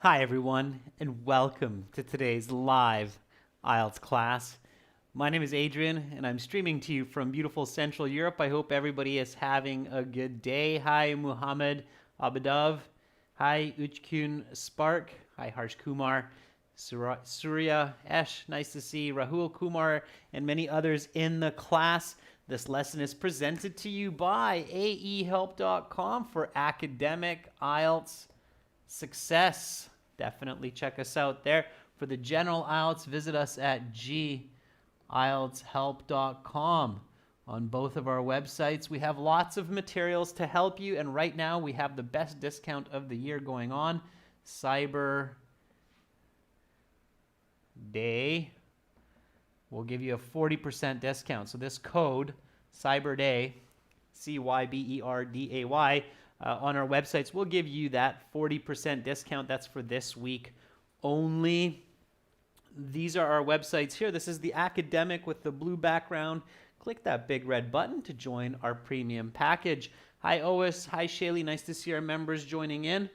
Hi everyone, and welcome to today's live IELTS class. My name is Adrian, and I'm streaming to you from beautiful Central Europe. I hope everybody is having a good day. Hi Muhammad Abadav. Hi Uchkun Spark. Hi Harsh Kumar. Surya Esh, nice to see Rahul Kumar and many others in the class. This lesson is presented to you by aehelp.com for academic IELTS success. Definitely check us out there. For the general IELTS, visit us at gieltshelp.com. On both of our websites, we have lots of materials to help you, and right now we have the best discount of the year going on, Cyber Day. We'll give you a 40% discount. So this code, Cyber Day, CYBERDAY, on our websites, we'll give you that 40% discount. That's for this week only. These are our websites here. This is the academic with the blue background. Click that big red button to join our premium package. Hi Ois, hi Shaylee, nice to see our members joining in.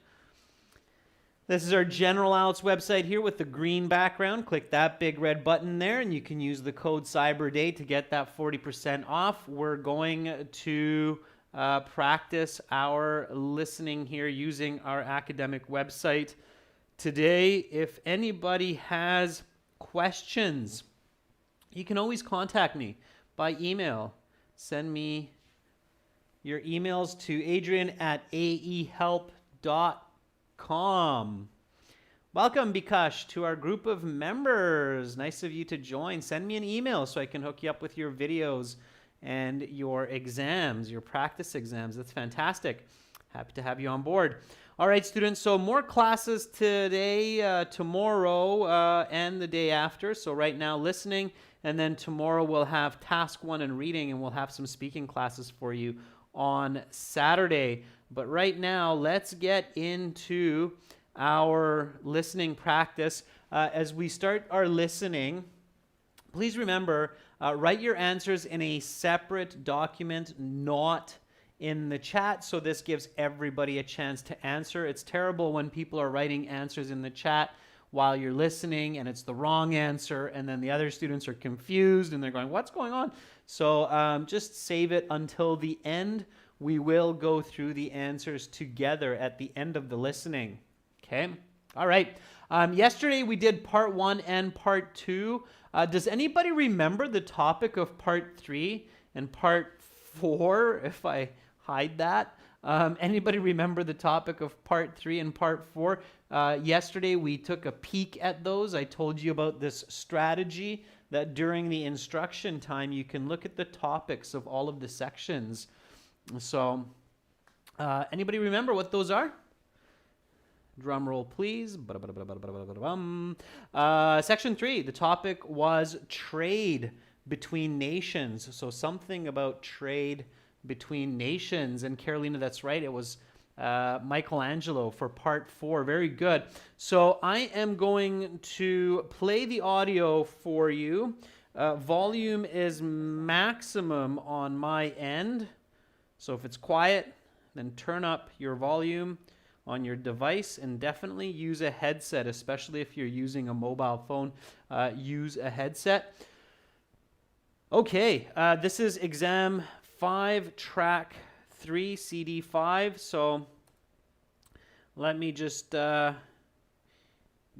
This is our general IELTS website here with the green background. Click that big red button there and you can use the code CYBERDAY to get that 40% off. We're going to practice our listening here using our academic website today. If anybody has questions, you can always contact me by email. Send me your emails to adrian@aehelp.com. Welcome, Bikash, to our group of members. Nice of you to join. Send me an email so I can hook you up with your videos and your exams, your practice exams. That's fantastic. Happy to have you on board. All right, students, so more classes today, tomorrow, and the day after. So right now, listening, and then tomorrow we'll have task 1 and reading, and we'll have some speaking classes for you on Saturday. But right now, let's get into our listening practice. As we start our listening, please remember, write your answers in a separate document, not in the chat, so this gives everybody a chance to answer. It's terrible when people are writing answers in the chat while you're listening and it's the wrong answer, and then the other students are confused and they're going, what's going on? So just save it until the end. We will go through the answers together at the end of the listening. Okay? All right. Yesterday we did part 1 and part 2. Does anybody remember the topic of part 3 and part 4, if I hide that? Anybody remember the topic of part 3 and part 4? Yesterday we took a peek at those. I told you about this strategy that during the instruction time you can look at the topics of all of the sections. So anybody remember what those are? Drum roll, please. Section 3, the topic was trade between nations. So something about trade between nations. And Carolina, that's right. It was Michelangelo for part 4. Very good. So I am going to play the audio for you. Volume is maximum on my end. So if it's quiet, then turn up your volume on your device, and definitely use a headset, especially if you're using a mobile phone. Use a headset. Okay, this is exam 5, track 3, CD 5. So let me just get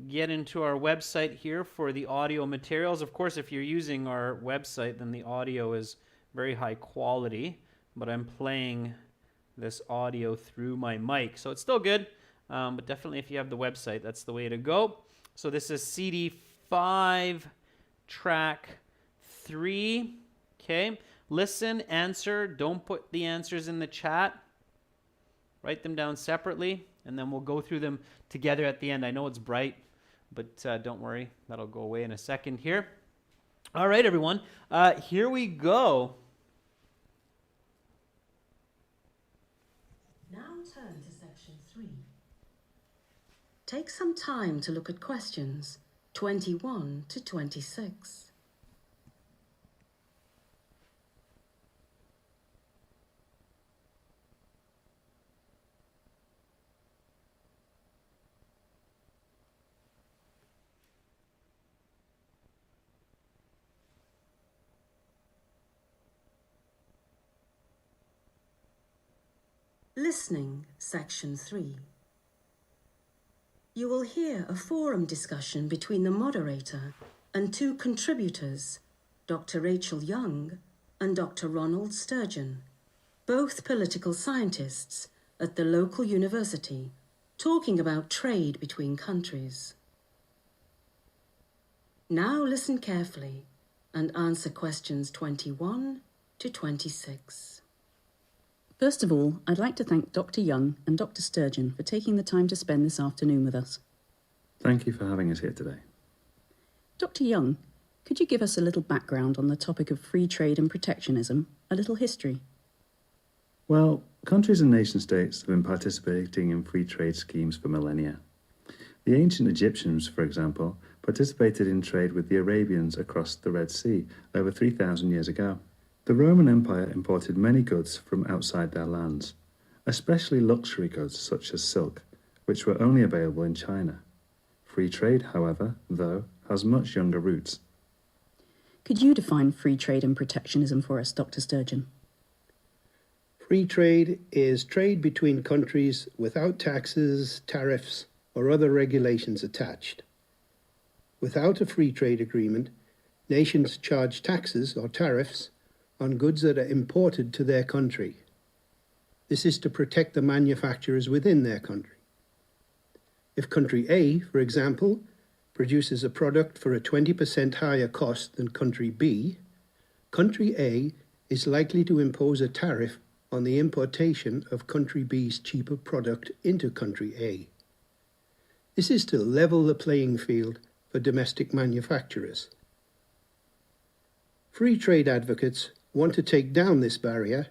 into our website here for the audio materials. Of course, if you're using our website, then the audio is very high quality, but I'm playing this audio through my mic, so it's still good, but definitely if you have the website, that's the way to go. So this is CD 5, track 3. Okay, listen, answer. Don't put the answers in the chat. Write them down separately, and then we'll go through them together at the end. I know it's bright, but don't worry, that'll go away in a second here. All right, everyone, here we go. Turn to section 3. Take some time to look at questions 21 to 26. Listening, Section 3. You will hear a forum discussion between the moderator and two contributors, Dr. Rachel Young and Dr. Ronald Sturgeon, both political scientists at the local university, talking about trade between countries. Now listen carefully and answer questions 21 to 26. First of all, I'd like to thank Dr. Young and Dr. Sturgeon for taking the time to spend this afternoon with us. Thank you for having us here today. Dr. Young, could you give us a little background on the topic of free trade and protectionism, a little history? Well, countries and nation-states have been participating in free trade schemes for millennia. The ancient Egyptians, for example, participated in trade with the Arabians across the Red Sea over 3,000 years ago. The Roman Empire imported many goods from outside their lands, especially luxury goods such as silk, which were only available in China. Free trade, however, though, has much younger roots. Could you define free trade and protectionism for us, Dr. Sturgeon? Free trade is trade between countries without taxes, tariffs, or other regulations attached. Without a free trade agreement, nations charge taxes or tariffs on goods that are imported to their country. This is to protect the manufacturers within their country. If country A, for example, produces a product for a 20% higher cost than country B, country A is likely to impose a tariff on the importation of country B's cheaper product into country A. This is to level the playing field for domestic manufacturers. Free trade advocates want to take down this barrier.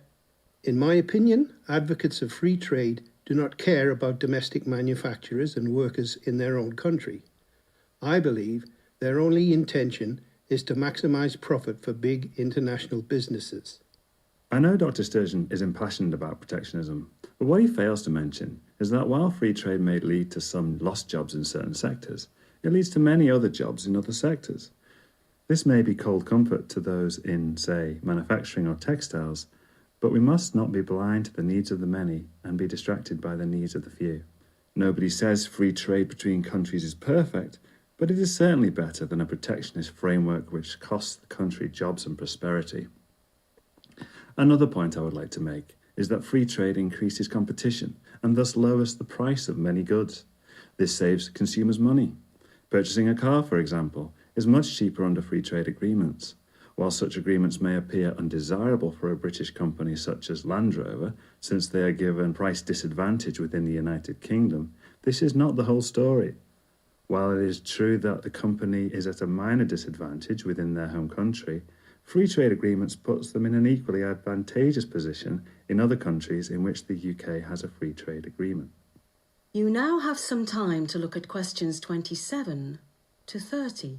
In my opinion, advocates of free trade do not care about domestic manufacturers and workers in their own country. I believe their only intention is to maximize profit for big international businesses. I know Dr. Sturgeon is impassioned about protectionism, but what he fails to mention is that while free trade may lead to some lost jobs in certain sectors, it leads to many other jobs in other sectors. This may be cold comfort to those in, say, manufacturing or textiles, but we must not be blind to the needs of the many and be distracted by the needs of the few. Nobody says free trade between countries is perfect, but it is certainly better than a protectionist framework which costs the country jobs and prosperity. Another point I would like to make is that free trade increases competition and thus lowers the price of many goods. This saves consumers money. Purchasing a car, for example, is much cheaper under free trade agreements. While such agreements may appear undesirable for a British company such as Land Rover, since they are given price disadvantage within the United Kingdom, this is not the whole story. While it is true that the company is at a minor disadvantage within their home country, free trade agreements puts them in an equally advantageous position in other countries in which the UK has a free trade agreement. You now have some time to look at questions 27 to 30.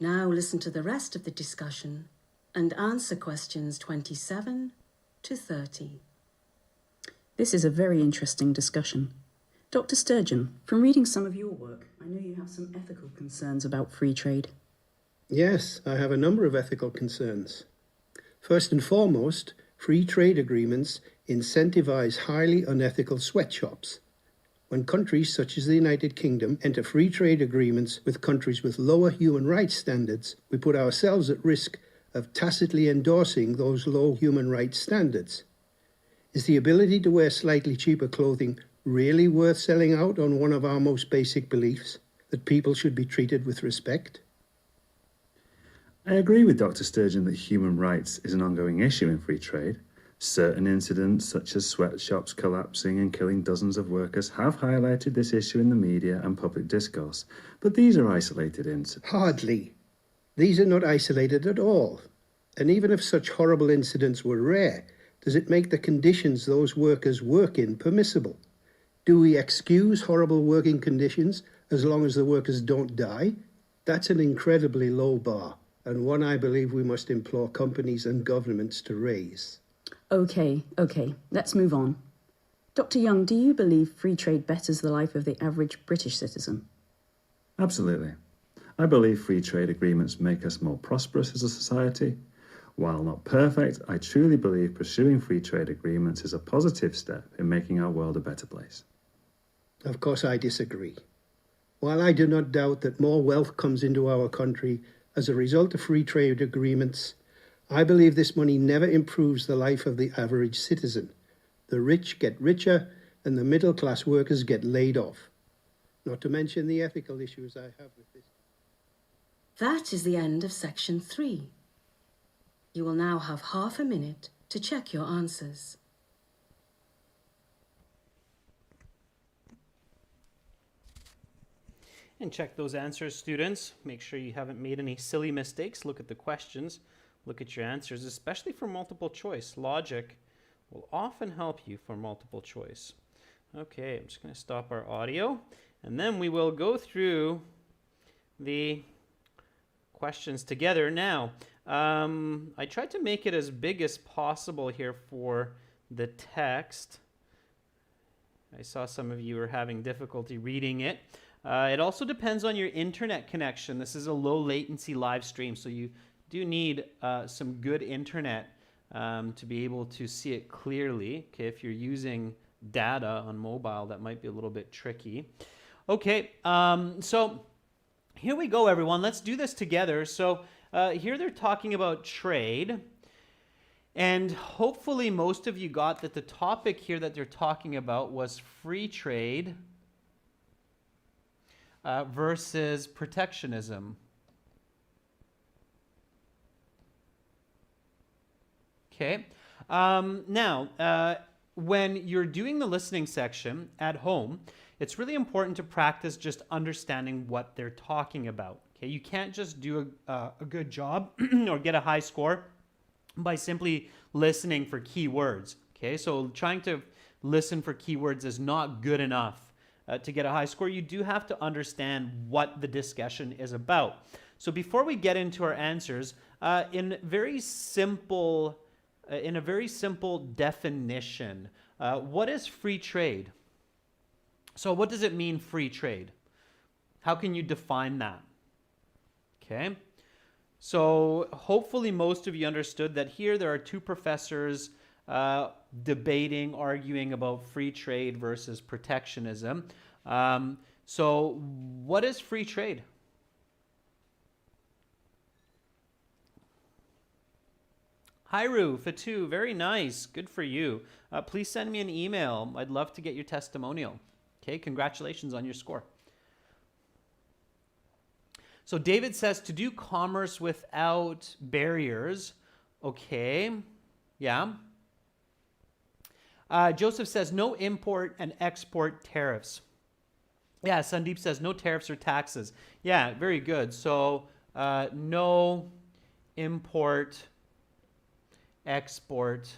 Now listen to the rest of the discussion and answer questions 27 to 30. This is a very interesting discussion. Dr. Sturgeon, from reading some of your work, I know you have some ethical concerns about free trade. Yes, I have a number of ethical concerns. First and foremost, free trade agreements incentivize highly unethical sweatshops. When countries such as the United Kingdom enter free trade agreements with countries with lower human rights standards, we put ourselves at risk of tacitly endorsing those low human rights standards. Is the ability to wear slightly cheaper clothing really worth selling out on one of our most basic beliefs, that people should be treated with respect? I agree with Dr. Sturgeon that human rights is an ongoing issue in free trade. Certain incidents, such as sweatshops collapsing and killing dozens of workers, have highlighted this issue in the media and public discourse, but these are isolated incidents. Hardly. These are not isolated at all. And even if such horrible incidents were rare, Does it make the conditions those workers work in permissible? Do we excuse horrible working conditions as long as the workers don't die? That's an incredibly low bar, and one I believe we must implore companies and governments to raise. Okay, let's move on. Dr. Young, do you believe free trade betters the life of the average British citizen? Absolutely. I believe free trade agreements make us more prosperous as a society. While not perfect, I truly believe pursuing free trade agreements is a positive step in making our world a better place. Of course, I disagree. While I do not doubt that more wealth comes into our country as a result of free trade agreements, I believe this money never improves the life of the average citizen. The rich get richer and the middle class workers get laid off. Not to mention the ethical issues I have with this. That is the end of section 3. You will now have half a minute to check your answers. And check those answers, students. Make sure you haven't made any silly mistakes. Look at the questions. Look at your answers, especially for multiple choice. Logic will often help you for multiple choice. Okay, I'm just going to stop our audio, and then we will go through the questions together. Now, I tried to make it as big as possible here for the text. I saw some of you are having difficulty reading it. It also depends on your internet connection. This is a low latency live stream, so you do need some good internet to be able to see it clearly. Okay, if you're using data on mobile, that might be a little bit tricky. Okay, so here we go, everyone. Let's do this together. So here they're talking about trade. And hopefully most of you got that the topic here that they're talking about was free trade versus protectionism. Okay. Now, when you're doing the listening section at home, it's really important to practice just understanding what they're talking about. Okay, you can't just do a good job or get a high score by simply listening for keywords. Okay, so trying to listen for keywords is not good enough to get a high score. You do have to understand what the discussion is about. So before we get into our answers, in a very simple definition, what is free trade? So what does it mean, free trade? How can you define that? Okay. So hopefully most of you understood that here there are two professors debating, arguing about free trade versus protectionism. So what is free trade? Hairu, Fatu, very nice. Good for you. Please send me an email. I'd love to get your testimonial. Okay, congratulations on your score. So David says to do commerce without barriers. Okay, yeah. Joseph says no import and export tariffs. Yeah, Sandeep says no tariffs or taxes. Yeah, very good. So no import, export,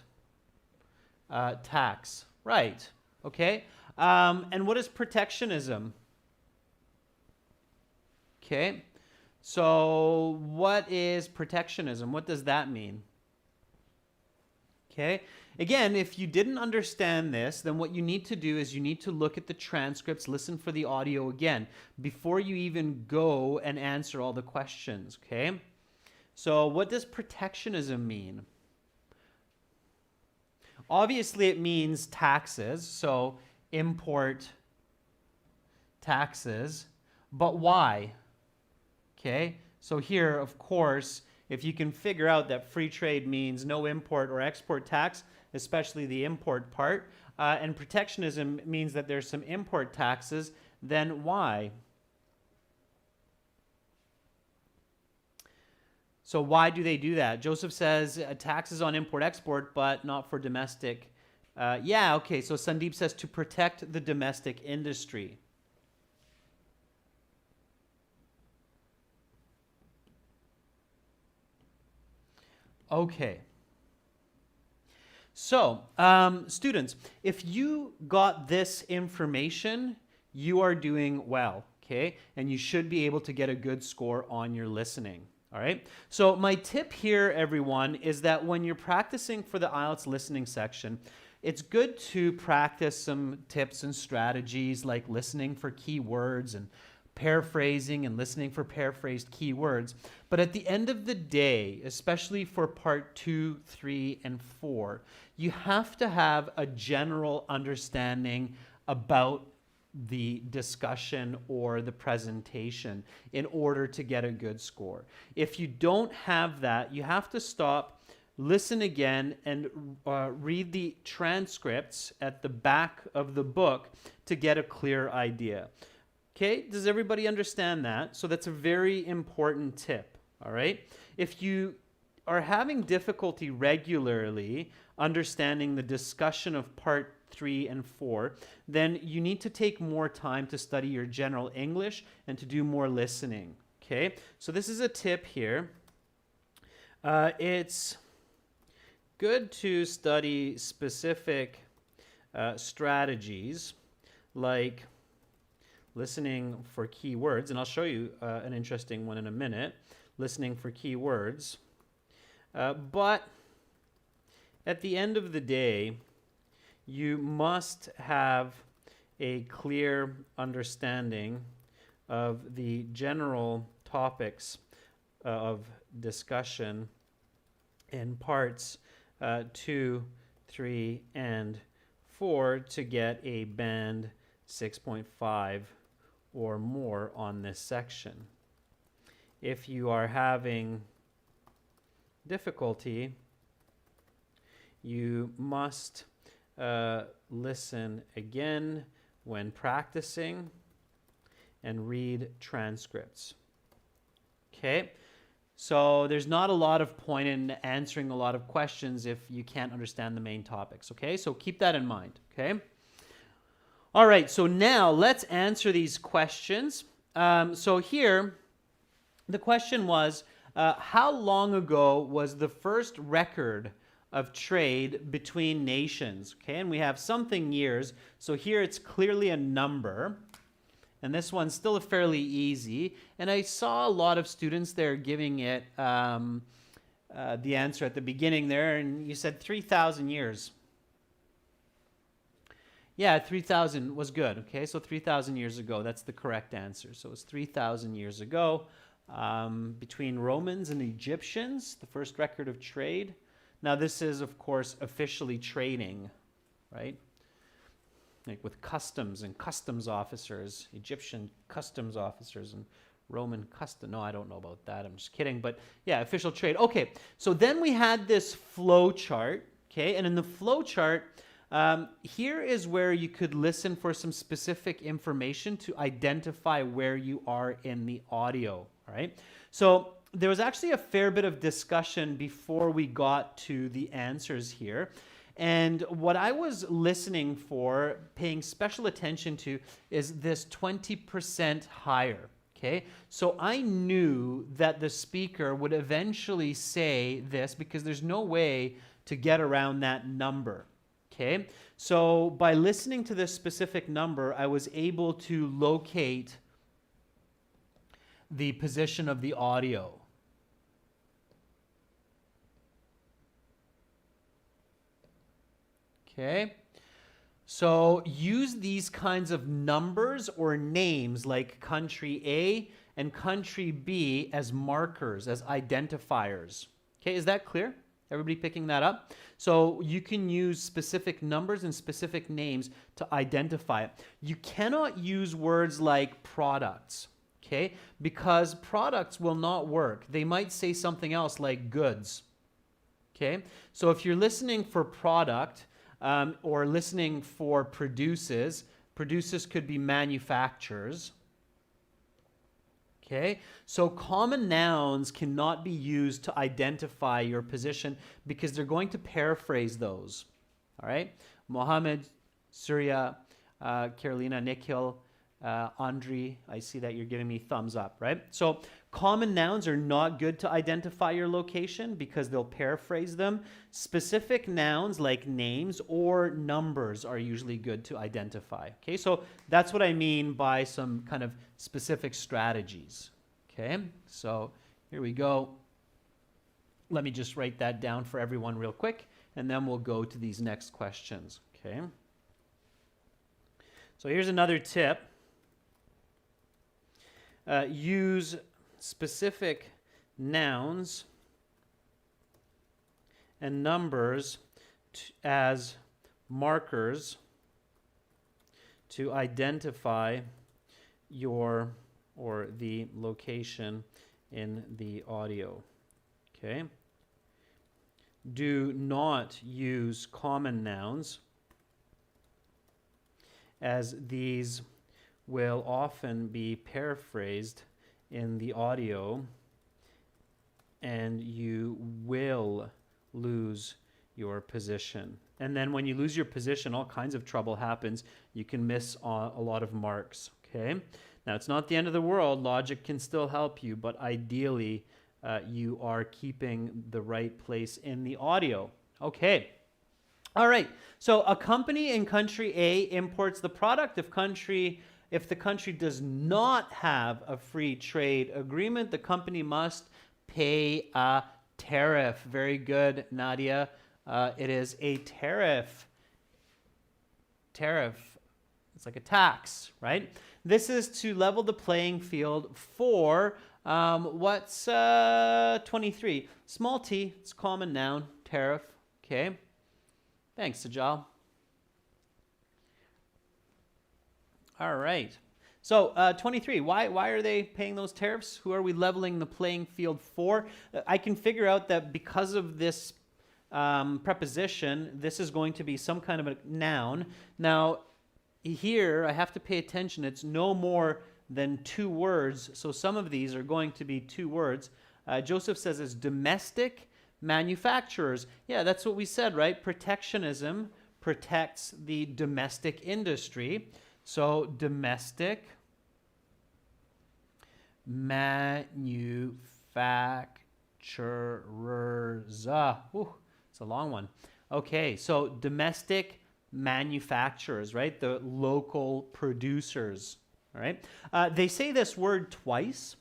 tax. Right, okay. And what is protectionism? Okay. So what is protectionism? What does that mean? Okay. Again, if you didn't understand this, then what you need to do is you need to look at the transcripts, listen for the audio again, before you even go and answer all the questions, okay? So what does protectionism mean? Obviously, it means taxes, so import taxes, but why? Okay, so here, of course, if you can figure out that free trade means no import or export tax, especially the import part, and protectionism means that there's some import taxes, then why? So why do they do that? Joseph says taxes on import-export, but not for domestic. Yeah, okay, so Sandeep says to protect the domestic industry. Okay. So, students, if you got this information, you are doing well, okay? And you should be able to get a good score on your listening, all right? So my tip here, everyone, is that when you're practicing for the IELTS listening section, it's good to practice some tips and strategies like listening for keywords and paraphrasing and listening for paraphrased keywords. But at the end of the day, especially for part 2, 3, and 4, you have to have a general understanding about the discussion or the presentation in order to get a good score. If you don't have that, you have to stop, listen again, and read the transcripts at the back of the book to get a clear idea. Okay, does everybody understand that? So that's a very important tip, all right? If you are having difficulty regularly understanding the discussion of part 3 and 4, then you need to take more time to study your general English and to do more listening, okay? So this is a tip here. It's good to study specific strategies like listening for keywords, and I'll show you an interesting one in a minute, listening for keywords. But at the end of the day, you must have a clear understanding of the general topics of discussion in parts 2, 3, and 4 to get a band 6.5 or more on this section. If you are having difficulty, you must listen again when practicing and read transcripts. Okay? So there's not a lot of point in answering a lot of questions if you can't understand the main topics. Okay? So keep that in mind. Okay? All right, so now let's answer these questions. So here, the question was, how long ago was the first record of trade between nations? Okay, and we have something years. So here it's clearly a number. And this one's still fairly easy. And I saw a lot of students there giving it the answer at the beginning there. And you said 3,000 years. Yeah, 3,000 was good. Okay, so 3,000 years ago, that's the correct answer. So it's 3,000 years ago between Romans and Egyptians, the first record of trade. Now this is, of course, officially trading, right? Like with customs and customs officers, Egyptian customs officers and Roman custom. No, I don't know about that. I'm just kidding. But yeah, official trade. Okay, so then we had this flow chart. Okay, and in the flow chart, here is where you could listen for some specific information to identify where you are in the audio, all right? So there was actually a fair bit of discussion before we got to the answers here. And what I was listening for, paying special attention to, is this 20% higher, okay? So I knew that the speaker would eventually say this because there's no way to get around that number. Okay, so by listening to this specific number, I was able to locate the position of the audio. Okay, so use these kinds of numbers or names like country A and country B as markers, as identifiers. Okay, is that clear? Everybody picking that up? So you can use specific numbers and specific names to identify it. You cannot use words like products, okay? Because products will not work. They might say something else like goods, okay? So if you're listening for product or listening for produces could be manufacturers. Okay, so common nouns cannot be used to identify your position because they're going to paraphrase those. All right, Mohammed, Surya, Carolina, Nikhil, Andre, I see that you're giving me thumbs up, right? So common nouns are not good to identify your location because they'll paraphrase them. Specific nouns like names or numbers are usually good to identify. Okay, so that's what I mean by some kind of specific strategies. Okay, so here we go. Let me just write that down for everyone real quick, and then we'll go to these next questions. Okay. So here's another tip. Use specific nouns and numbers as markers to identify your or the location in the audio. Okay. Do not use common nouns, as these will often be paraphrased in the audio and you will lose your position. And then when you lose your position, all kinds of trouble happens. You can miss a lot of marks, okay? Now, it's not the end of the world. Logic can still help you, but ideally, you are keeping the right place in the audio. Okay. All right. So a company in country A imports the product. If the country does not have a free trade agreement, the company must pay a tariff. Very good, Nadia. It is a tariff. Tariff. It's like a tax, right? This is to level the playing field for what's 23? Small t, it's common noun, tariff. Okay. Thanks, Sajal. All right. So 23, why are they paying those tariffs? Who are we leveling the playing field for? I can figure out that because of this preposition, this is going to be some kind of a noun. Now, here, I have to pay attention. It's no more than 2 words. So some of these are going to be 2 words. Joseph says it's domestic manufacturers. Yeah, that's what we said, right? Protectionism protects the domestic industry. So domestic manufacturers. It's a long one. Okay, so domestic manufacturers, right? The local producers, all right? They say this word twice,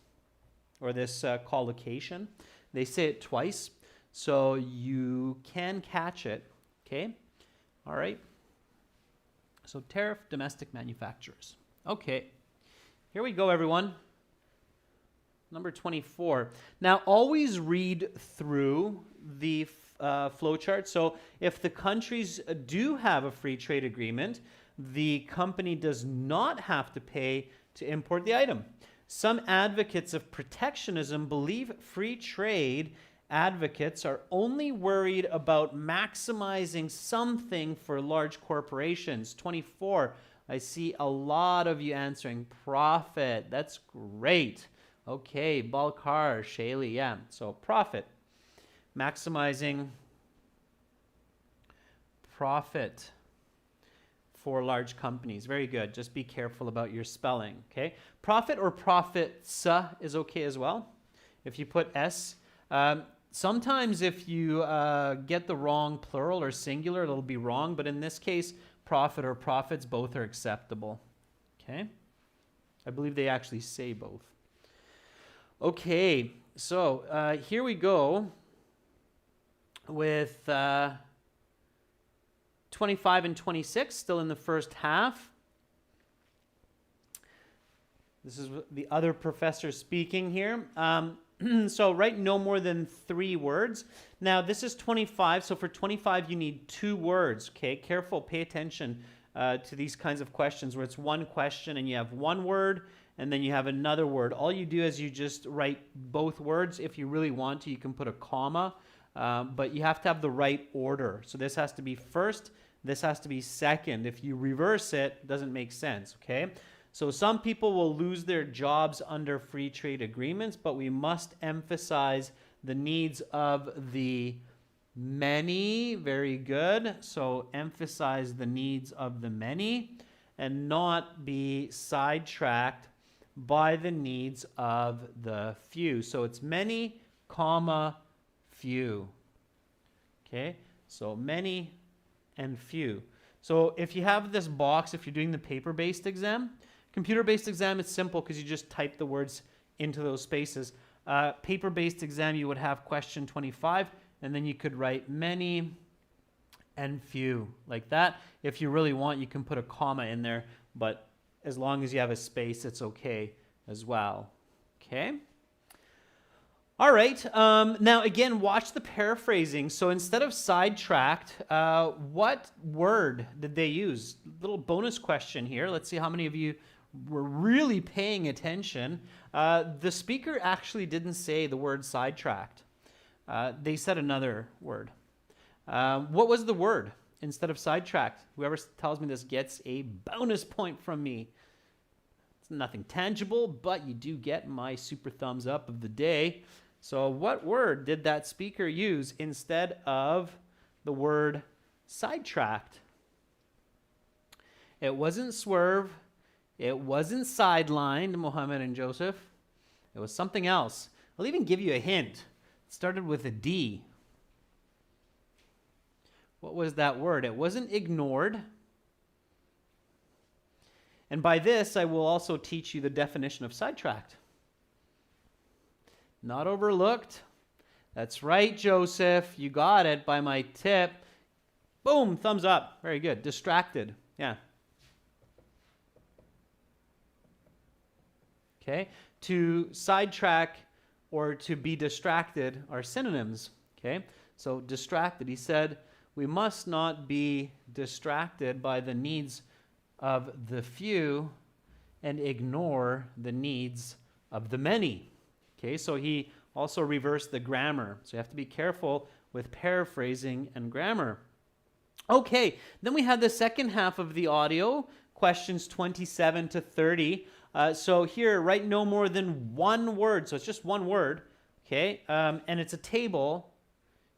or this collocation. They say it twice, so you can catch it, okay? All right. So tariff, domestic manufacturers. Okay, here we go, everyone. Number 24. Now, always read through the flowchart. So if the countries do have a free trade agreement, the company does not have to pay to import the item. Some advocates of protectionism believe free trade advocates are only worried about maximizing something for large corporations. 24, I see a lot of you answering profit. That's great. Okay, Balkar, Shaylee, yeah. So profit. Maximizing profit for large companies. Very good. Just be careful about your spelling, okay? Profit or profits is okay as well. If you put S, sometimes if you get the wrong plural or singular, it'll be wrong. But in this case, profit or profits, both are acceptable. Okay? I believe they actually say both. Okay, so here we go with 25 and 26, still in the first half. This is the other professor speaking here. So write no more than 3 words. Now this is 25, so for 25 you need 2 words, okay? Careful, pay attention to these kinds of questions where it's one question and you have 1 word and then you have another word. All you do is you just write both words. If you really want to, you can put a comma, but you have to have the right order. So this has to be first, this has to be second. If you reverse it, it doesn't make sense, okay? So some people will lose their jobs under free trade agreements, but we must emphasize the needs of the many. Very good. So emphasize the needs of the many. and not be sidetracked by the needs of the few. So it's many, comma, few. Okay, so many and few. So if you have this box, if you're doing the paper-based exam, computer-based exam, it's simple because you just type the words into those spaces. Paper-based exam, you would have question 25, and then you could write many and few, like that. If you really want, you can put a comma in there, but as long as you have a space, it's okay as well. Okay? All right. Now, again, watch the paraphrasing. So instead of sidetracked, what word did they use? Little bonus question here. Let's see how many of you were really paying attention. The speaker actually didn't say the word sidetracked. They said another word. What was the word instead of sidetracked? Whoever tells me this gets a bonus point from me. It's nothing tangible, but you do get my super thumbs up of the day. So what word did that speaker use instead of the word sidetracked? It wasn't swerve. It wasn't sidelined, Mohammed and Joseph. It was something else. I'll even give you a hint. It started with a D. What was that word? It wasn't ignored. And by this, I will also teach you the definition of sidetracked. Not overlooked. That's right, Joseph. You got it by my tip. Boom, thumbs up. Very good. Distracted. Yeah. Okay. To sidetrack or to be distracted are synonyms. Okay. So distracted. He said, we must not be distracted by the needs of the few and ignore the needs of the many. Okay, so he also reversed the grammar. So you have to be careful with paraphrasing and grammar. Okay, then we have the second half of the audio, questions 27 to 30. So here, write no more than one word. So it's just one word, okay? And it's a table,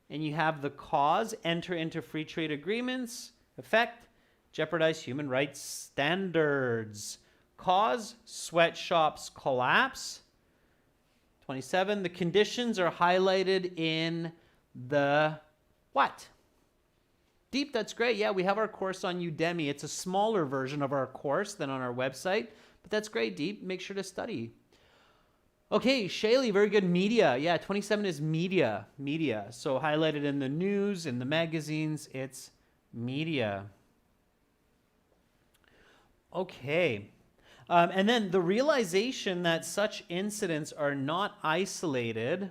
and you have the cause, enter into free trade agreements, effect, jeopardize human rights standards. Cause, sweatshops collapse. 27, the conditions are highlighted in the what? Deep, that's great. Yeah, we have our course on Udemy. It's a smaller version of our course than on our website, but that's great, Deep. Make sure to study. Okay, Shaylee, very good. Media. Yeah, 27 is media. Media. So highlighted in the news, in the magazines, it's media. Okay. And then the realization that such incidents are not isolated.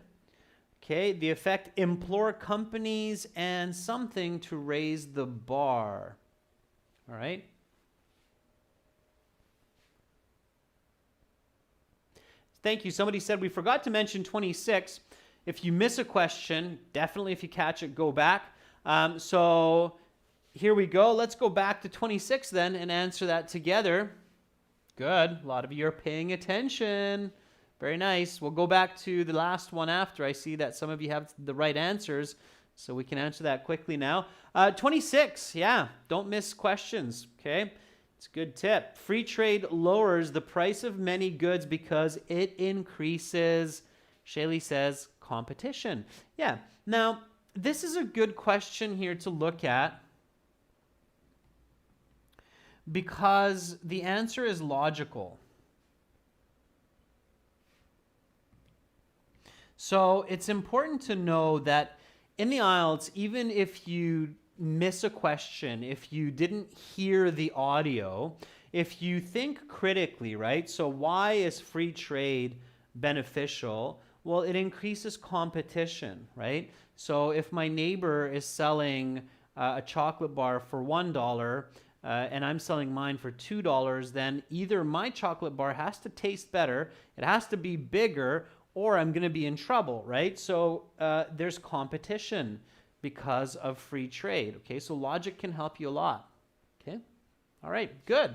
Okay, the effect, implore companies and something to raise the bar. All right. Thank you. Somebody said we forgot to mention 26. If you miss a question, definitely if you catch it, go back. So here we go. Let's go back to 26 then and answer that together. Good. A lot of you are paying attention. Very nice. We'll go back to the last one after. I see that some of you have the right answers, so we can answer that quickly now. 26, yeah. Don't miss questions, okay? It's a good tip. Free trade lowers the price of many goods because it increases, Shaylee says, competition. Yeah. Now, this is a good question here to look at, because the answer is logical. So it's important to know that in the IELTS, even if you miss a question, if you didn't hear the audio, if you think critically, right? So why is free trade beneficial? Well, it increases competition, right? So if my neighbor is selling a chocolate bar for $1, and I'm selling mine for $2, then either my chocolate bar has to taste better, it has to be bigger, or I'm going to be in trouble, right? So there's competition because of free trade, okay? So logic can help you a lot, okay? All right, good.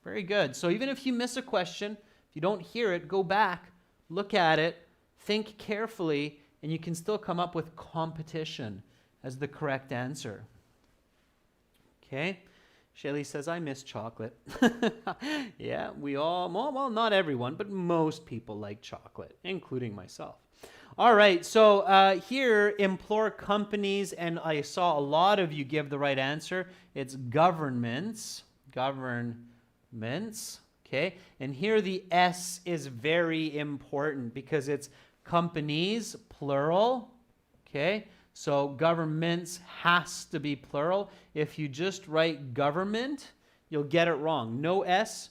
Very good. So even if you miss a question, if you don't hear it, go back, look at it, think carefully, and you can still come up with competition as the correct answer, okay? Shaylee says, I miss chocolate. Yeah, we all, well, not everyone, but most people like chocolate, including myself. All right, so here, implore companies, and I saw a lot of you give the right answer. It's governments, okay? And here the S is very important because it's companies, plural, okay? So governments has to be plural. If you just write government, you'll get it wrong. No S,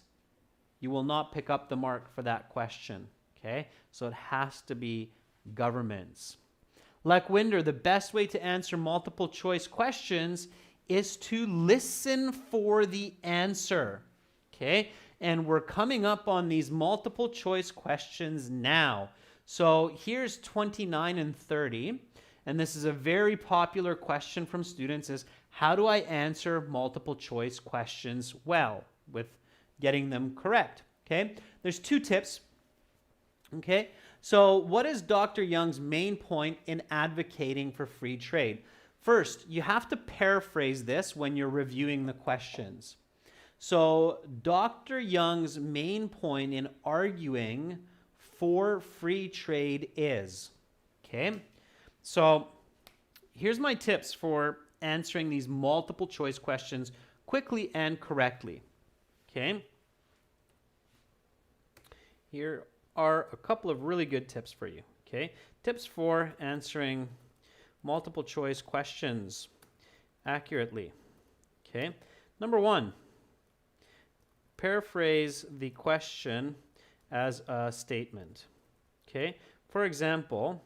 you will not pick up the mark for that question, okay? So it has to be governments. Winder, the best way to answer multiple choice questions is to listen for the answer, okay? And we're coming up on these multiple choice questions now. So here's 29 and 30. And this is a very popular question from students is, how do I answer multiple choice questions well with getting them correct? Okay, there's 2 tips. Okay, so what is Dr. Young's main point in advocating for free trade? First, you have to paraphrase this when you're reviewing the questions. So Dr. Young's main point in arguing for free trade is, okay, so here's my tips for answering these multiple choice questions quickly and correctly, okay? Here are a couple of really good tips for you, okay? Tips for answering multiple choice questions accurately, okay? Number 1, paraphrase the question as a statement, okay? For example,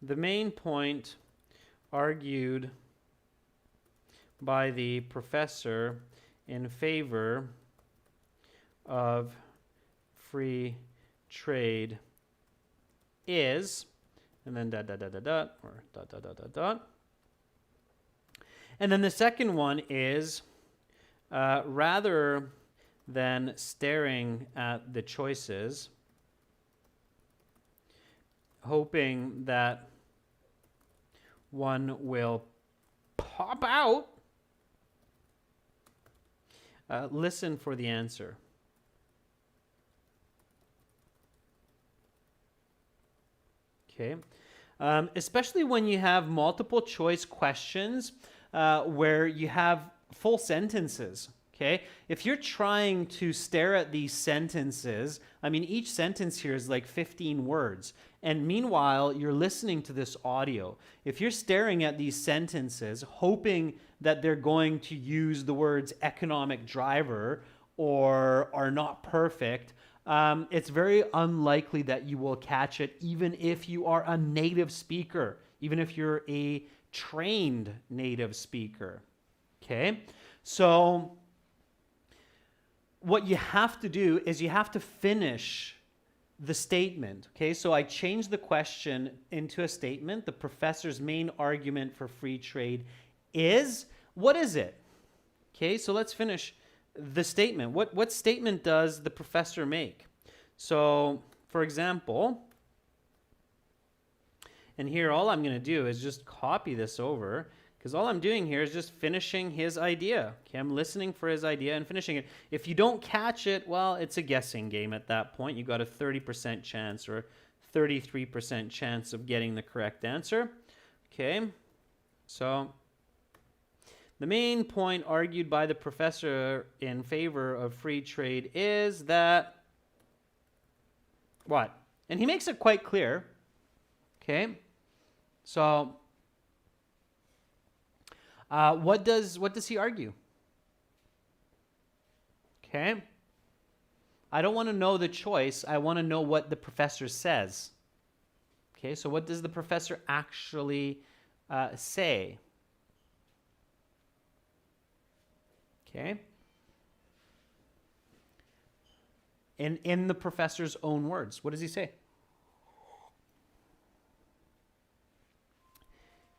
the main point argued by the professor in favor of free trade is, and then dot, dot, dot, dot, dot, or dot, dot, dot, dot, dot. And then the second one is, rather than staring at the choices, hoping that one will pop out, listen for the answer. Okay, especially when you have multiple choice questions where you have full sentences. Okay, if you're trying to stare at these sentences, I mean, each sentence here is like 15 words. And meanwhile, you're listening to this audio. If you're staring at these sentences, hoping that they're going to use the words economic driver or are not perfect, it's very unlikely that you will catch it, even if you are a native speaker, even if you're a trained native speaker. Okay, so what you have to do is you have to finish the statement. Okay, so I changed the question into a statement. The professor's main argument for free trade is, what is it? Okay, so let's finish the statement. What statement does the professor make? So, for example, and here all I'm going to do is just copy this over, because all I'm doing here is just finishing his idea. Okay, I'm listening for his idea and finishing it. If you don't catch it, well, it's a guessing game at that point. You got a 30% chance or 33% chance of getting the correct answer. Okay, so the main point argued by the professor in favor of free trade is that what? And he makes it quite clear. Okay, so what does he argue? Okay, I don't want to know the choice. I want to know what the professor says. Okay, so what does the professor actually say? Okay, in the professor's own words, what does he say?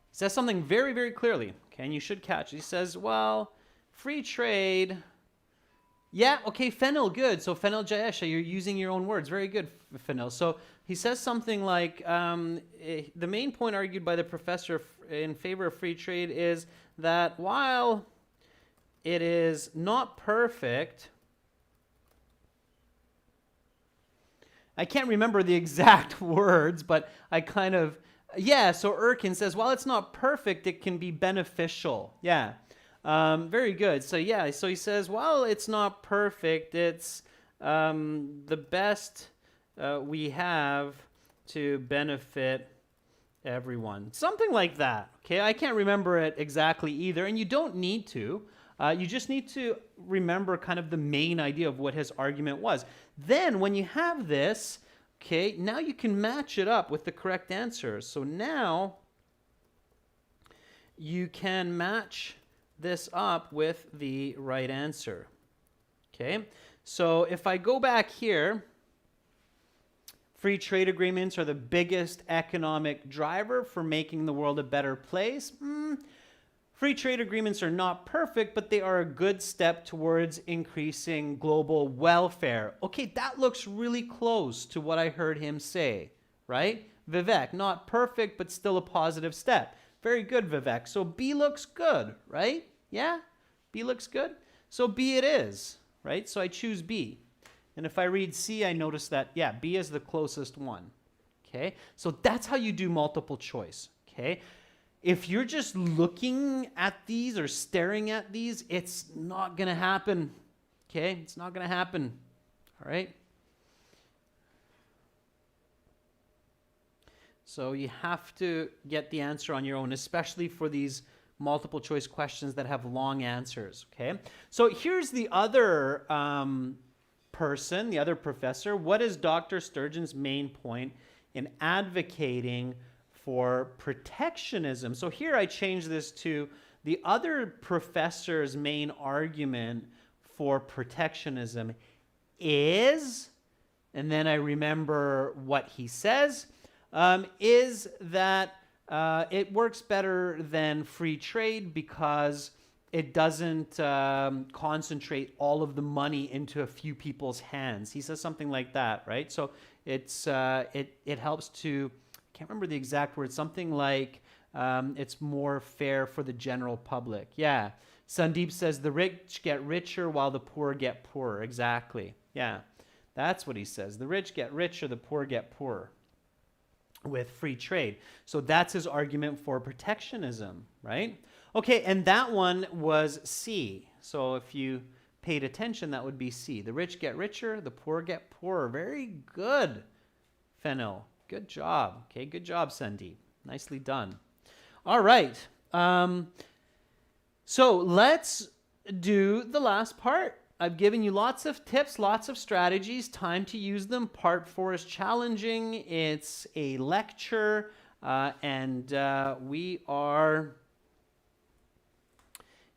He says something very, very clearly, okay, and you should catch it. He says, well, free trade, Yeah, okay, Fennel, good. So Fennel Jayesha, you're using your own words. Very good, Fennel. So he says something like, the main point argued by the professor in favor of free trade is that while it is not perfect, I can't remember the exact words, but I kind of, yeah, so Erkin says, while it's not perfect, it can be beneficial. Yeah. Very good. So yeah, so he says, while it's not perfect, it's the best we have to benefit everyone. Something like that. Okay, I can't remember it exactly either, and you don't need to. You just need to remember kind of the main idea of what his argument was. Then when you have this, okay, now you can match it up with the correct answer. So now you can match this up with the right answer. Okay, so if I go back here, free trade agreements are the biggest economic driver for making the world a better place. Free trade agreements are not perfect, but they are a good step towards increasing global welfare. Okay, that looks really close to what I heard him say, right? Vivek, not perfect, but still a positive step. Very good, Vivek. So B looks good, right? Yeah? B looks good? So B it is, right? So I choose B. And if I read C, I notice that, yeah, B is the closest one. Okay? So that's how you do multiple choice. Okay? If you're just looking at these or staring at these, it's not going to happen. Okay? It's not going to happen. All right? So you have to get the answer on your own, especially for these multiple choice questions that have long answers. Okay? So here's the other person, the other professor. What is Dr. Sturgeon's main point in advocating for protectionism? So here I change this to the other professor's main argument for protectionism is, and then I remember what he says, is that it works better than free trade because it doesn't concentrate all of the money into a few people's hands. He says something like that, right? So it's it helps to, I can't remember the exact words, something like it's more fair for the general public. Yeah. Sandeep says the rich get richer while the poor get poorer. Exactly. Yeah. That's what he says. The rich get richer, the poor get poorer with free trade. So that's his argument for protectionism, right? Okay, and that one was C. So if you paid attention, that would be C. The rich get richer, the poor get poorer. Very good, Fennel. Good job. Okay, good job, Sandeep. Nicely done. All right. So let's do the last part. I've given you lots of tips, lots of strategies. Time to use them. Part 4 is challenging. It's a lecture, and we are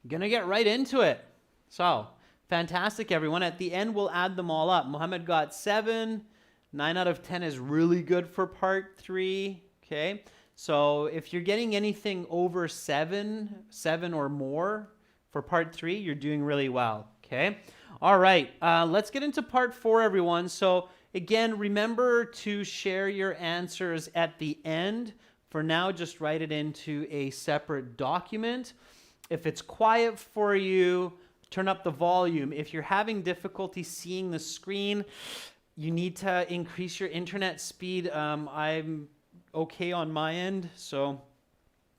going to get right into it. So, fantastic, everyone. At the end, we'll add them all up. Mohammed got 7. 9 out of 10 is really good for part 3. Okay. So if you're getting anything over 7 or more for part 3, you're doing really well. Okay. All right. Let's get into part 4, everyone. So again, remember to share your answers at the end. For now, just write it into a separate document. If it's quiet for you, turn up the volume. If you're having difficulty seeing the screen, you need to increase your internet speed. I'm okay on my end. So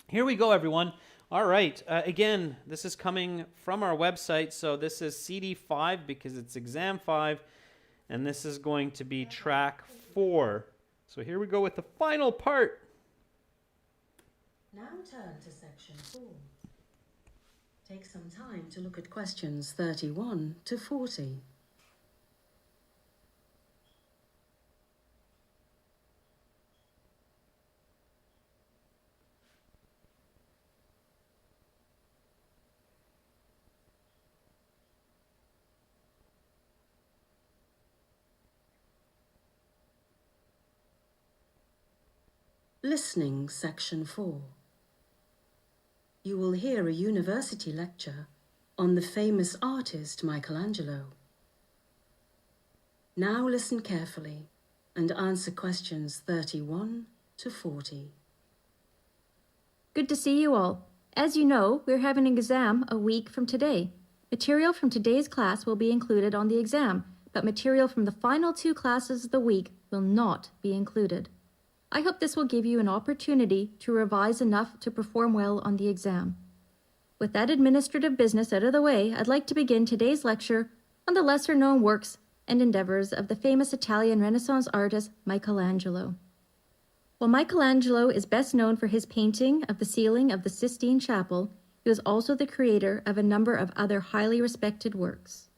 here we go, everyone. All right. Again, this is coming from our website. So this is CD5 because it's exam 5. And this is going to be track 4. So here we go with the final part. Now turn to section 4. Take some time to look at questions 31 to 40. Listening, section 4. You will hear a university lecture on the famous artist Michelangelo. Now listen carefully and answer questions 31 to 40. Good to see you all. As you know, we're having an exam a week from today. Material from today's class will be included on the exam, but material from the final 2 classes of the week will not be included. I hope this will give you an opportunity to revise enough to perform well on the exam. With that administrative business out of the way, I'd like to begin today's lecture on the lesser-known works and endeavors of the famous Italian Renaissance artist Michelangelo. While Michelangelo is best known for his painting of the ceiling of the Sistine Chapel, he was also the creator of a number of other highly respected works.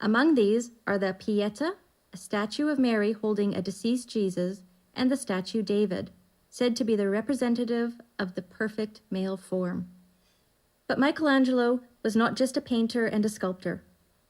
Among these are the Pietà, a statue of Mary holding a deceased Jesus, and the statue David, said to be the representative of the perfect male form. But Michelangelo was not just a painter and a sculptor.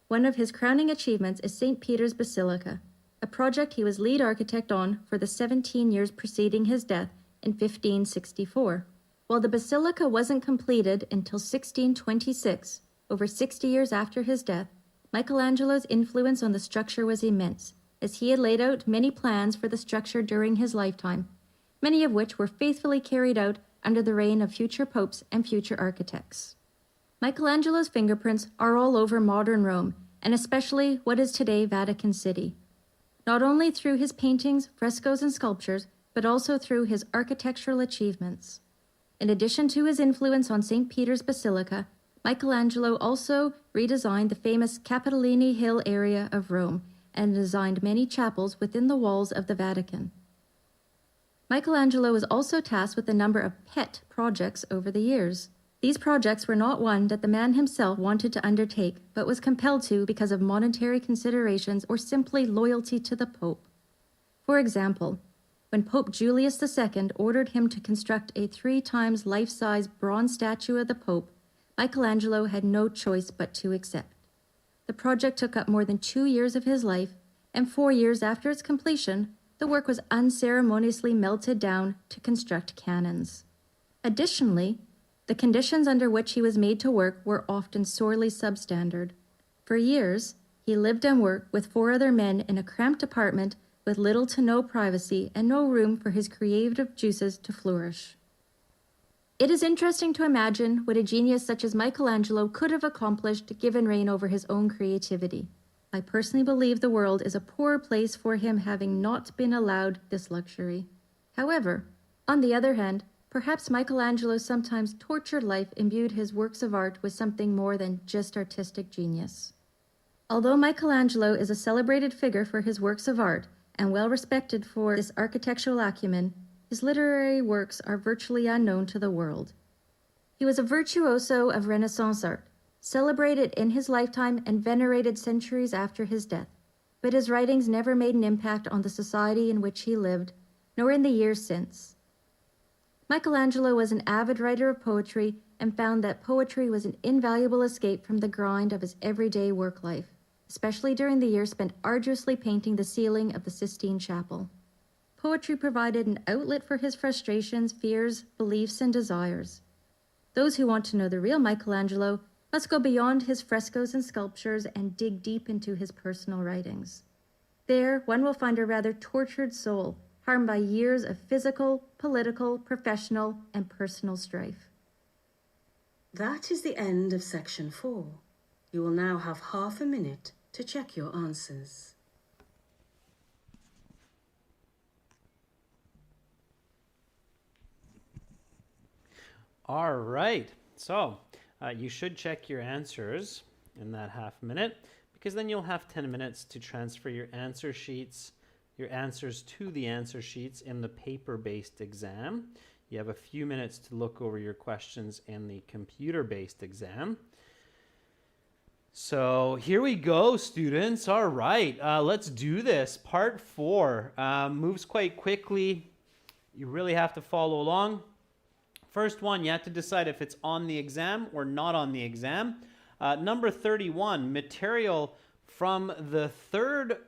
One of his crowning achievements is St. Peter's Basilica, a project he was lead architect on for the 17 years preceding his death in 1564. While the basilica wasn't completed until 1626, over 60 years after his death, Michelangelo's influence on the structure was immense, as he had laid out many plans for the structure during his lifetime, many of which were faithfully carried out under the reign of future popes and future architects. Michelangelo's fingerprints are all over modern Rome, and especially what is today Vatican City. Not only through his paintings, frescoes, and sculptures, but also through his architectural achievements. In addition to his influence on St. Peter's Basilica, Michelangelo also redesigned the famous Capitoline Hill area of Rome and designed many chapels within the walls of the Vatican. Michelangelo was also tasked with a number of pet projects over the years. These projects were not one that the man himself wanted to undertake, but was compelled to because of monetary considerations or simply loyalty to the Pope. For example, when Pope Julius II ordered him to construct a 3 times life-size bronze statue of the Pope, Michelangelo had no choice but to accept. The project took up more than 2 years of his life, and 4 years after its completion, the work was unceremoniously melted down to construct cannons. Additionally, the conditions under which he was made to work were often sorely substandard. For years, he lived and worked with 4 other men in a cramped apartment with little to no privacy and no room for his creative juices to flourish. It is interesting to imagine what a genius such as Michelangelo could have accomplished given reign over his own creativity. I personally believe the world is a poor place for him having not been allowed this luxury. However, on the other hand, perhaps Michelangelo's sometimes tortured life imbued his works of art with something more than just artistic genius. Although Michelangelo is a celebrated figure for his works of art and well respected for his architectural acumen, his literary works are virtually unknown to the world. He was a virtuoso of Renaissance art, celebrated in his lifetime and venerated centuries after his death, but his writings never made an impact on the society in which he lived, nor in the years since. Michelangelo was an avid writer of poetry and found that poetry was an invaluable escape from the grind of his everyday work life, especially during the years spent arduously painting the ceiling of the Sistine Chapel. Poetry provided an outlet for his frustrations, fears, beliefs, and desires. Those who want to know the real Michelangelo must go beyond his frescoes and sculptures and dig deep into his personal writings. There, one will find a rather tortured soul, harmed by years of physical, political, professional, and personal strife. That is the end of section 4. You will now have half a minute to check your answers. All right, so you should check your answers in that half minute, because then you'll have 10 minutes to transfer your answer sheets, your answers to the answer sheets in the paper-based exam. You have a few minutes to look over your questions in the computer-based exam. So here we go, students. All right, let's do this. Part 4 moves quite quickly. You really have to follow along. First one, you have to decide if it's on the exam or not on the exam. Number 31, material from the 3rd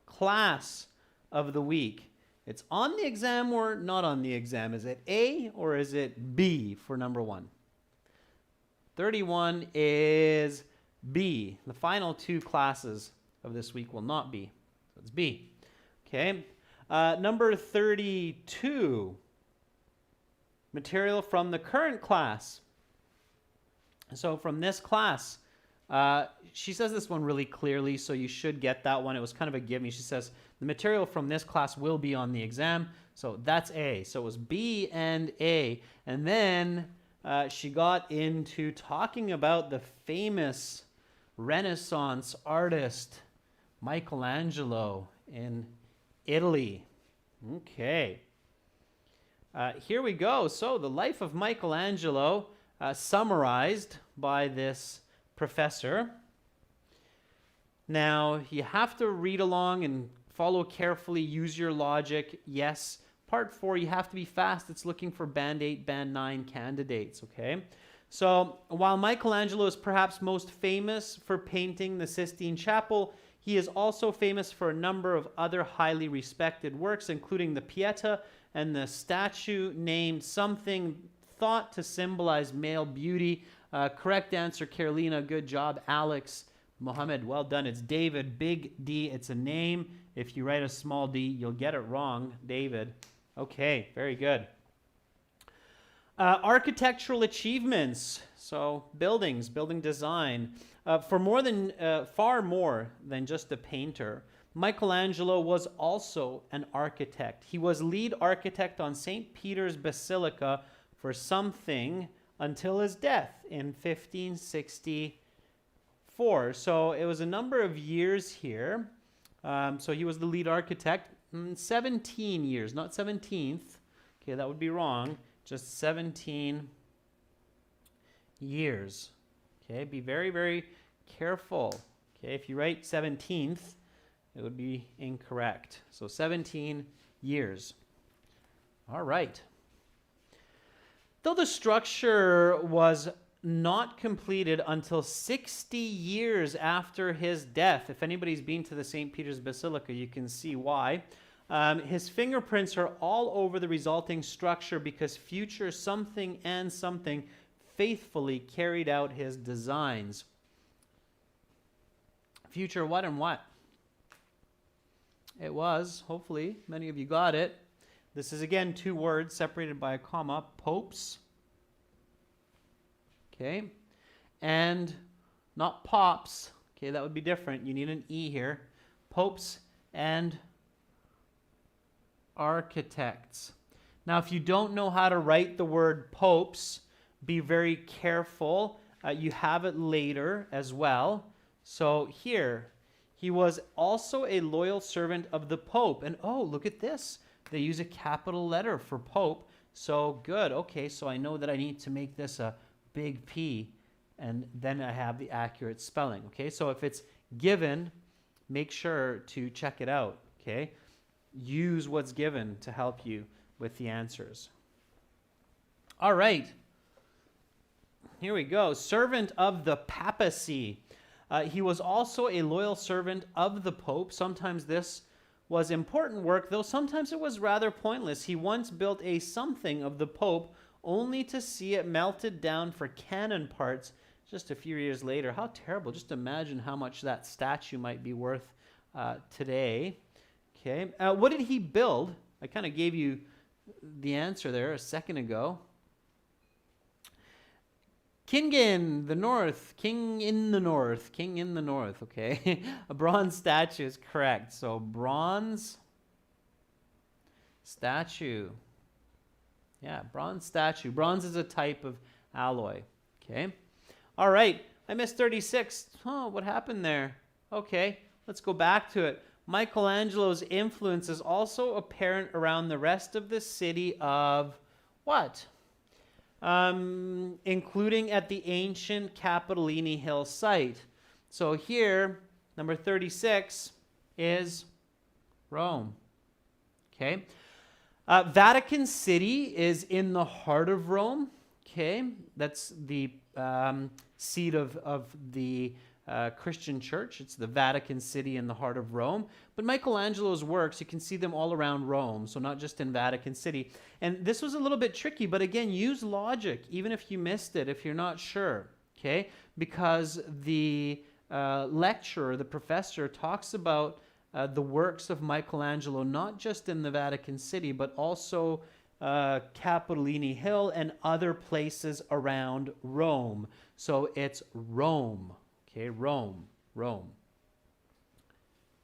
class of the week. It's on the exam or not on the exam. Is it A or is it B for number 1? 31 is B. The final 2 classes of this week will not be. So That's B. Okay. Number 32. Material from the current class. So from this class, she says this one really clearly, so you should get that one. It was kind of a give me. She says the material from this class will be on the exam. So that's A. So it was B and A. And then she got into talking about the famous Renaissance artist Michelangelo in Italy. Okay. Here we go. So the life of Michelangelo, summarized by this professor. Now, you have to read along and follow carefully, use your logic. Yes. Part 4, you have to be fast. It's looking for Band 8, Band 9 candidates, okay? So, while Michelangelo is perhaps most famous for painting the Sistine Chapel, he is also famous for a number of other highly respected works, including the Pieta and the statue named something thought to symbolize male beauty. Correct answer, Carolina. Good job, Alex. Mohammed, well done. It's David, big D. It's a name. If you write a small d, you'll get it wrong, David. Okay, very good. Architectural achievements. So buildings, building design. Far more than just a painter, Michelangelo was also an architect. He was lead architect on St. Peter's Basilica for something until his death in 1564. So it was a number of years here. So he was the lead architect. 17 years, not 17th. Okay, that would be wrong. Just 17 years. Okay, be very, very careful. Okay, if you write 17th, it would be incorrect. So 17 years. All right. Though the structure was not completed until 60 years after his death, if anybody's been to the St. Peter's Basilica, you can see why. His fingerprints are all over the resulting structure because future something and something faithfully carried out his designs. Future what and what? It was, hopefully, many of you got it. This is again 2 words separated by a comma, popes. Okay, and not pops. Okay, that would be different. You need an E here. Popes and architects. Now, if you don't know how to write the word popes, be very careful. You have it later as well. So here, he was also a loyal servant of the Pope. And oh, look at this. They use a capital letter for Pope. So good. Okay, so I know that I need to make this a big P, and then I have the accurate spelling. Okay, so if it's given, make sure to check it out. Okay, use what's given to help you with the answers. All right, here we go. Servant of the papacy. He was also a loyal servant of the Pope. Sometimes this was important work, though sometimes it was rather pointless. He once built a something of the Pope only to see it melted down for cannon parts just a few years later. How terrible. Just imagine how much that statue might be worth today. Okay, what did he build? I kind of gave you the answer there a second ago. King in the north, okay? A bronze statue is correct. So bronze statue. Yeah, bronze statue. Bronze is a type of alloy, okay? All right, I missed 36. Oh, what happened there? Okay, let's go back to it. Michelangelo's influence is also apparent around the rest of the city of what? Including at the ancient Capitoline Hill site. So here, number 36 is Rome. Okay. Vatican City is in the heart of Rome. Okay. That's the seat of the Christian church. It's the Vatican City in the heart of Rome. But Michelangelo's works, you can see them all around Rome, so not just in Vatican City. And this was a little bit tricky, but again, use logic, even if you missed it, if you're not sure, okay? Because the lecturer, the professor, talks about the works of Michelangelo, not just in the Vatican City, but also Capitoline Hill and other places around Rome. So it's Rome. Okay, Rome.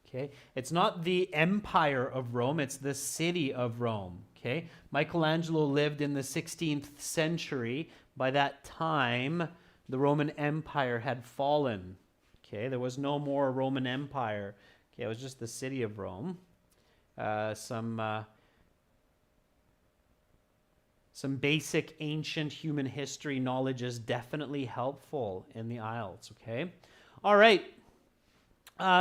Okay, it's not the empire of Rome, it's the city of Rome. Okay, Michelangelo lived in the 16th century. By that time, the Roman Empire had fallen. Okay, there was no more Roman Empire. Okay, it was just the city of Rome. Some basic ancient human history knowledge is definitely helpful in the IELTS. Okay, all right.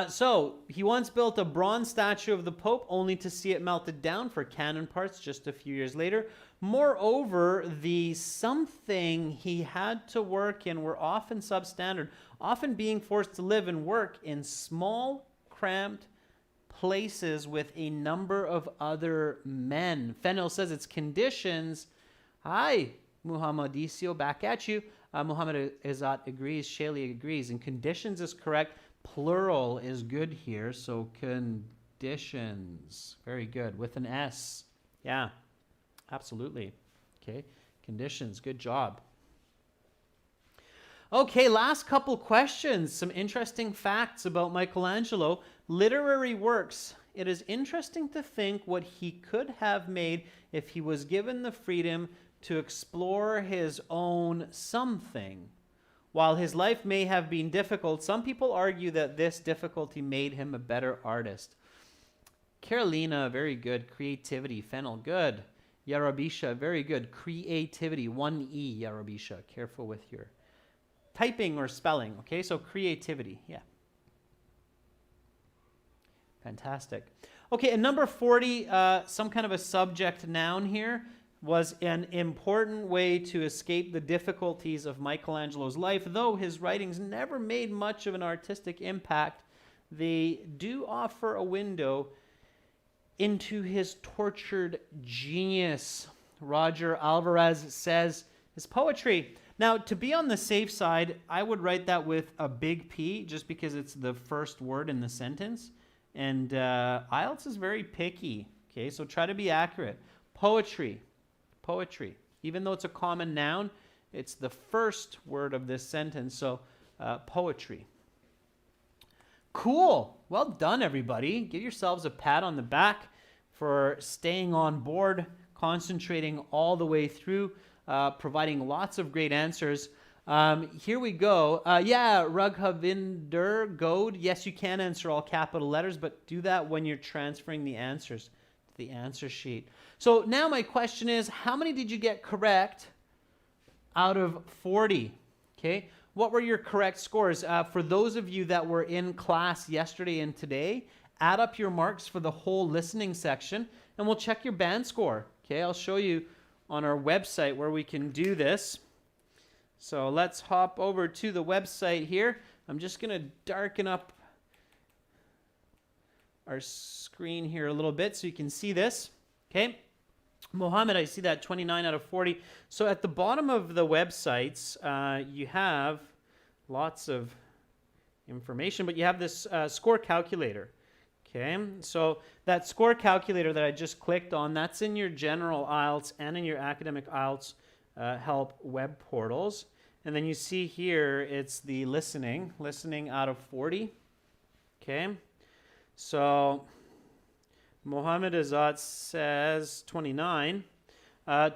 So he once built a bronze statue of the Pope only to see it melted down for cannon parts just a few years later. Moreover, the something he had to work in were often substandard, often being forced to live and work in small, cramped places with a number of other men. Fennel says it's conditions. Hi, Muhammadicio, back at you. Muhammad Izzat agrees, Shaley agrees, and conditions is correct. Plural is good here, so conditions. Very good, with an S. Yeah, absolutely. Okay, conditions, good job. Okay, last couple questions. Some interesting facts about Michelangelo. Literary works. It is interesting to think what he could have made if he was given the freedom to explore his own something. While his life may have been difficult, some people argue that this difficulty made him a better artist. Carolina, very good. Creativity. Fennel, good. Yarabisha, very good. Creativity. 1E, Yarabisha. Careful with your typing or spelling. Okay, so creativity. Yeah. Fantastic. Okay, and number 40, some kind of a subject noun here, was an important way to escape the difficulties of Michelangelo's life. Though his writings never made much of an artistic impact, they do offer a window into his tortured genius. Roger Alvarez says his poetry. Now, to be on the safe side, I would write that with a big P, just because it's the first word in the sentence. And IELTS is very picky. Okay, so try to be accurate. Poetry. Even though it's a common noun, it's the first word of this sentence, so poetry. Cool. Well done, everybody. Give yourselves a pat on the back for staying on board, concentrating all the way through, providing lots of great answers. Here we go. Yeah, Raghavinder Gode. Yes, you can answer all capital letters, but do that when you're transferring the answers to the answer sheet. So now my question is, how many did you get correct out of 40? Okay, what were your correct scores? For those of you that were in class yesterday and today, add up your marks for the whole listening section, and we'll check your band score. Okay, I'll show you on our website where we can do this. So let's hop over to the website here. I'm just going to darken up our screen here a little bit so you can see this. Okay. Mohammed, I see that 29 out of 40. So at the bottom of the websites, you have lots of information, but you have this score calculator. Okay, so that score calculator that I just clicked on, that's in your general IELTS and in your academic IELTS help web portals. And then you see here, it's the listening out of 40. Okay, so Mohammed Azat says 29.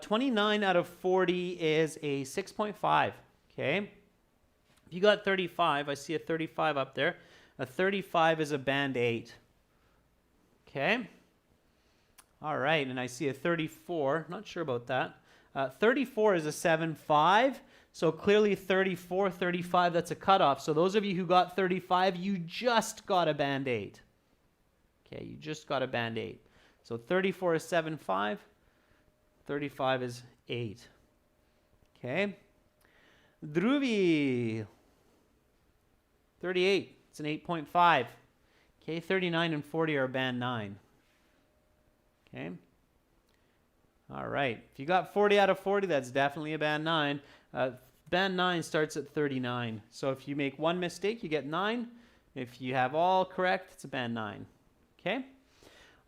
29 out of 40 is a 6.5. Okay, if you got 35, I see a 35 up there. A 35 is a band 8. Okay. All right, and I see a 34. Not sure about that. 34 is a 7.5. So clearly 34, 35, that's a cutoff. So those of you who got 35, you just got a band 8. Okay, you just got a band 8. So 34 is 7.5. 35 is 8. Okay. Dhruvi, 38. It's an 8.5. Okay, 39 and 40 are band 9. Okay. All right. If you got 40 out of 40, that's definitely a band 9. Band 9 starts at 39. So if you make one mistake, you get 9. If you have all correct, it's a band 9. Okay.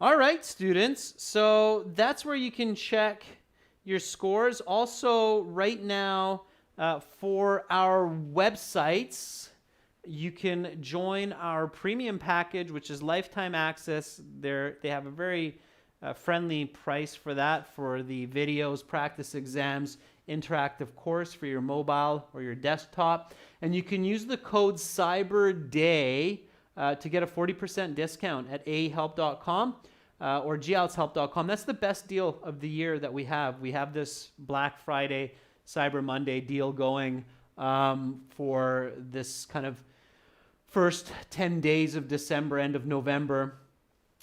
All right, students. So that's where you can check your scores. Also, right now, for our websites, you can join our premium package, which is lifetime access. They have a very friendly price for that, for the videos, practice exams, interactive course for your mobile or your desktop. And you can use the code CYBERDAY to get a 40% discount at ahelp.com or gieltshelp.com. That's the best deal of the year that we have. We have this Black Friday, Cyber Monday deal going for this kind of first 10 days of December, end of November.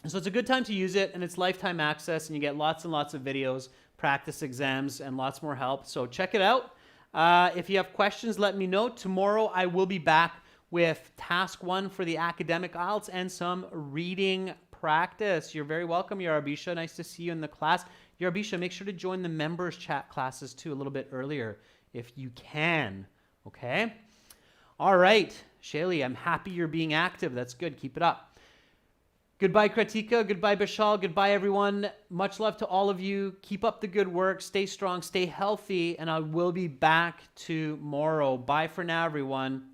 So it's a good time to use it, and it's lifetime access, and you get lots and lots of videos, practice exams, and lots more help. So check it out. If you have questions, let me know. Tomorrow I will be back with task 1 for the academic IELTS and some reading practice. You're very welcome, Yarabisha. Nice to see you in the class. Yarabisha, make sure to join the members chat classes too a little bit earlier if you can. Okay? All right. Shaylee, I'm happy you're being active. That's good. Keep it up. Goodbye, Kratika. Goodbye, Bashal. Goodbye, everyone. Much love to all of you. Keep up the good work. Stay strong. Stay healthy. And I will be back tomorrow. Bye for now, everyone.